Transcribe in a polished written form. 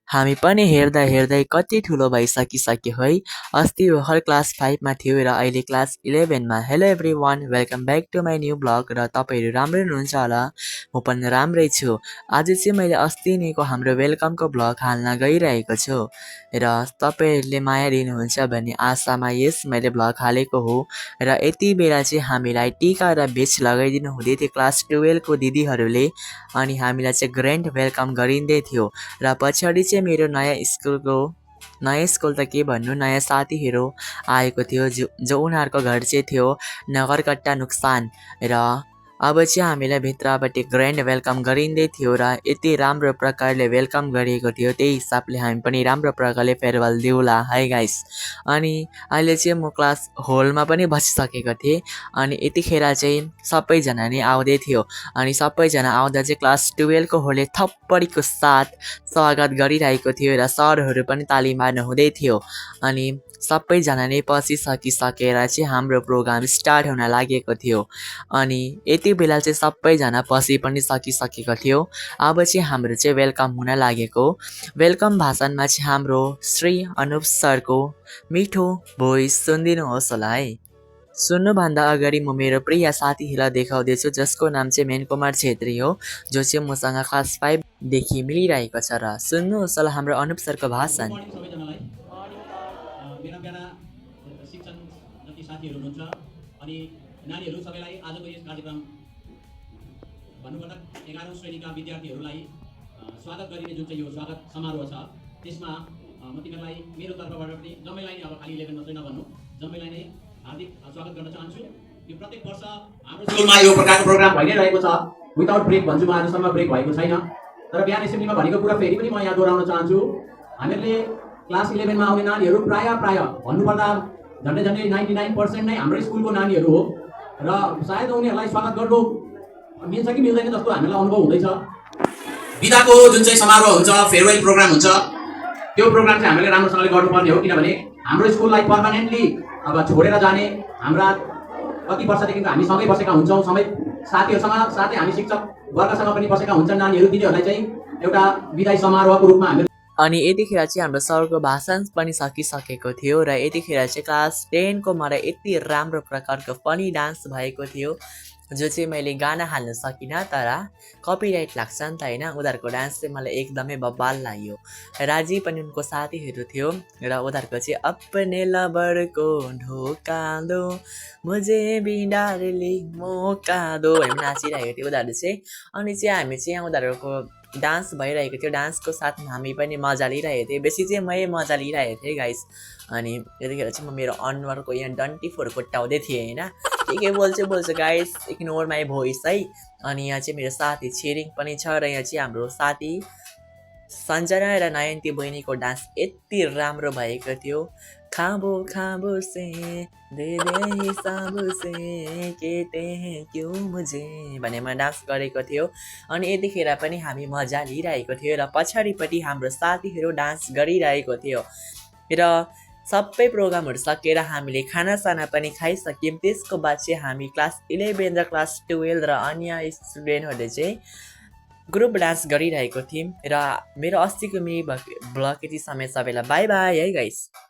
हामी पनि हेर्दा हेर्दै कति ठुलो भइसकिसक्यो है। अस्ति भर्खर क्लास 5 मा थियो र अहिले क्लास 11 मा। Hello everyone, welcome back to my new blog. र तपाईँहरू राम्रै हुनुहुन्छ होला, म पनि राम्रै छु। आज चाहिँ मैले अस्ति नैको हाम्रो वेलकमको ब्लग हाल्न गइरहेको छु र तपाईँहरूले माया दिनुहुन्छ भन्ने आशामा यस मैले ब्लग हालेको हो। र यति बेला चाहिँ हामीलाई टिका र बेच लगाइदिनु हुँदै थियो क्लास 12 को दिदीहरूले, अनि हामीलाई चाहिँ ग्रान्ड वेलकम गरिँदै थियो। र पछाडि चाहिँ मेरो नयाँ स्कुल त के भन्नु, नयाँ साथीहरू आएको थियो जो उनीहरूको घर चाहिँ थियो नगरकट्टा नुक्सान। र अब चाहिँ हामीलाई भित्रबाट ग्रान्ड वेलकम गरिँदै थियो र यति राम्रो प्रकारले वेलकम गरिएको थियो, त्यही हिसाबले हामी पनि राम्रो प्रकारले फेयरवेल दिउला है गाइस। अनि अहिले चाहिँ म क्लास होलमा पनि बसिसकेको थिएँ, अनि यतिखेर चाहिँ सबैजना नै आउँदै थियो। अनि सबैजना आउँदा चाहिँ क्लास 12 को होलले थप्पडीको साथ स्वागत गरिरहेको थियो र सरहरू पनि ताली मार्नु हुँदै थियो। अनि सबैजना नै पसिसकिसकेर चाहिँ हाम्रो प्रोग्राम स्टार्ट हुन लागेको थियो। अनि यति बेला चाहिँ सबैजना पसि पनि सकिसकेको थियो। अब चाहिँ हाम्रो चाहिँ वेलकम हुन लागेको। वेलकम भाषणमा चाहिँ हाम्रो श्री अनुप सरको मिठो भोइस सुनिदिनुहोस् होला है। सुन्नुभन्दा अगाडि म मेरो प्रिय साथीहरूलाई देखाउँदैछु, जसको नाम चाहिँ मेनकुमार छेत्री हो, जो चाहिँ मसँग क्लास 5 देखि मिलिरहेको छ। र सुन्नुहोस् होला हाम्रो अनुप सरको भाषण। मेरा प्यारा शिक्षक जति साथीहरू हुनुहुन्छ अनि नानीहरू सबैलाई आजको यस कार्यक्रम भन्नुपर्दा 11औं श्रेणीका विद्यार्थीहरूलाई स्वागत गरिने जुन चाहिँ यो स्वागत समारोह छ, त्यसमा म तिमीहरूलाई मेरो तर्फबाट पनि जम्मैलाई नै, अब खालि 11 मात्रै नभन्नु, जम्मैलाई नै हार्दिक स्वागत गर्न चाहन्छु। यो प्रत्येक वर्ष हाम्रो स्कुलमा यो प्रकारको प्रोग्राम भइ नै रहेको छ। विदाउट ब्रेक भन्छु म, आजसम्म ब्रेक भएको छैन। तर बिहान एसेम्ब्लीमा भनेको कुरा फेरि पनि म यहाँ दोहोऱ्याउन चाहन्छु। हामीहरूले क्लास 11 मा आउने नानीहरू प्राय भन्नुपर्दा झन्डै 99% नै हाम्रो स्कुलको नानीहरू हो र सायद उनीहरूलाई स्वागत गर्नु मिल्छ कि मिल्दैन जस्तो हामीलाई अनुभव हुँदैछ। बिदाको जुन चाहिँ समारोह हुन्छ, फेयरवेल प्रोग्राम हुन्छ, त्यो प्रोग्राम चाहिँ हामीले राम्रोसँगले गर्नुपर्ने हो, किनभने हाम्रो स्कुललाई पर्मानेन्टली अब छोडेर जाने हाम्रा कति वर्षदेखिको हामी सँगै बसेका हुन्छौँ, सँगै साथीहरूसँग, साथै हामी शिक्षक वर्गसँग पनि बसेका हुन्छन् नानीहरू, तिनीहरूलाई चाहिँ एउटा विदाई समारोहको रूपमा हामी। अनि यतिखेर चाहिँ हाम्रो सरको भाषण पनि सकिसकेको थियो र यतिखेर चाहिँ क्लास 10 को मलाई यति राम्रो प्रकारको फनी डान्स भएको थियो, जो चाहिँ मैले गाना हाल्न सकिनँ, तर कपिराइट लाग्छ नि त होइन। उनीहरूको डान्स चाहिँ मलाई एकदमै बब्बाल लाग्यो। राजी पनि उनको साथीहरू थियो र उनीहरूको चाहिँ अपने लबरको ढोका दो मुझे भी डार्लिङ मौका दो भनेर नाचिरहेको थियो उनीहरू चाहिँ। अनि चाहिँ हामी चाहिँ उनीहरूको डान्स भइरहेको थियो, डान्सको साथमा हामी पनि मजा लिइरहेको थियौँ। बेसी चाहिँ मै मजा लिइरहेको थिएँ गाइस। अनि यतिखेर चाहिँ म मेरो अनुहारको यहाँ डन्टी फोर कोट्याउँदै थिएँ होइन। के बोल्छु गाइस, इग्नोर माई भोइस है। अनि यहाँ चाहिँ मेरो साथी छिरिङ पनि छ र यहाँ चाहिँ हाम्रो साथी सञ्जना र नयन्ती बहिनीको डान्स यति राम्रो भएको थियो। खाबो खाबो से दे दे हिसाब से केटे हैं क्यों मुझे भनेर डान्स गरेको थियो। अनि यतिखेर पनि हामी मजा लिइरहेको थियो र पछाडिपट्टि हाम्रो साथीहरू डान्स गरिरहेको थियो। र सबै प्रोग्रामहरू सकेर हामीले खानासाना पनि खाइसक्यौँ। त्यसको बाद चाहिँ हामी क्लास 11 र क्लास 12 र अन्य स्टुडेन्टहरूले चाहिँ ग्रुप डान्स गरिरहेको थियौँ। र मेरो अस्तिको मिनी ब्लग यति समय सबैलाई बाई बाई है गाइस।